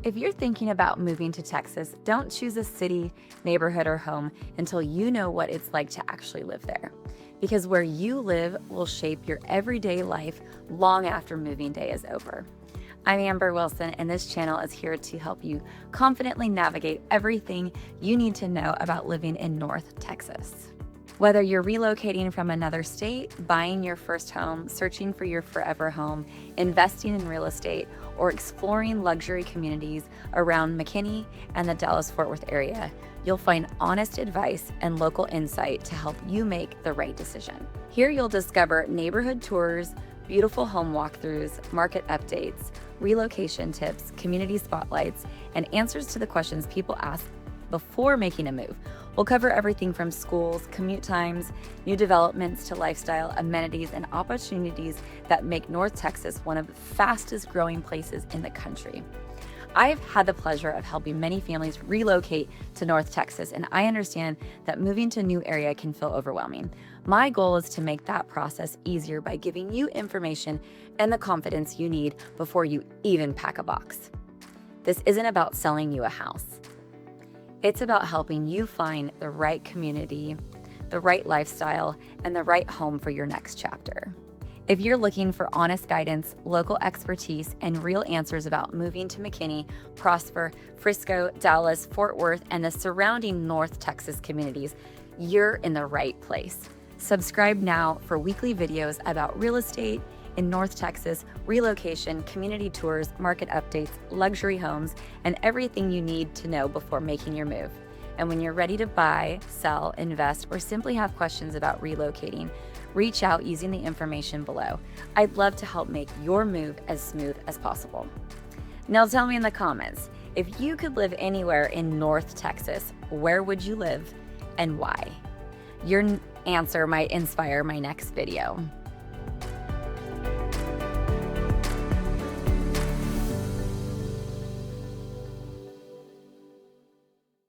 If you're thinking about moving to Texas, don't choose a city, neighborhood, or home until you know what it's like to actually live there. Because where you live will shape your everyday life long after moving day is over. I'm Amber Wilson, and this channel is here to help you confidently navigate everything you need to know about living in North Texas. Whether you're relocating from another state, buying your first home, searching for your forever home, investing in real estate, or exploring luxury communities around McKinney and the Dallas-Fort Worth area, you'll find honest advice and local insight to help you make the right decision. Here you'll discover neighborhood tours, beautiful home walkthroughs, market updates, relocation tips, community spotlights, and answers to the questions people ask before making a move. We'll cover everything from schools, commute times, new developments to lifestyle, amenities, and opportunities that make North Texas one of the fastest growing places in the country. I've had the pleasure of helping many families relocate to North Texas, and I understand that moving to a new area can feel overwhelming. My goal is to make that process easier by giving you information and the confidence you need before you even pack a box. This isn't about selling you a house. It's about helping you find the right community, the right lifestyle, and the right home for your next chapter. If you're looking for honest guidance, local expertise, and real answers about moving to McKinney, Prosper, Frisco, Dallas, Fort Worth, and the surrounding North Texas communities, you're in the right place. Subscribe now for weekly videos about real estate in North Texas, relocation, community tours, market updates, luxury homes, and everything you need to know before making your move. And when you're ready to buy, sell, invest, or simply have questions about relocating, reach out using the information below. I'd love to help make your move as smooth as possible. Now tell me in the comments, if you could live anywhere in North Texas, where would you live and why? Your answer might inspire my next video.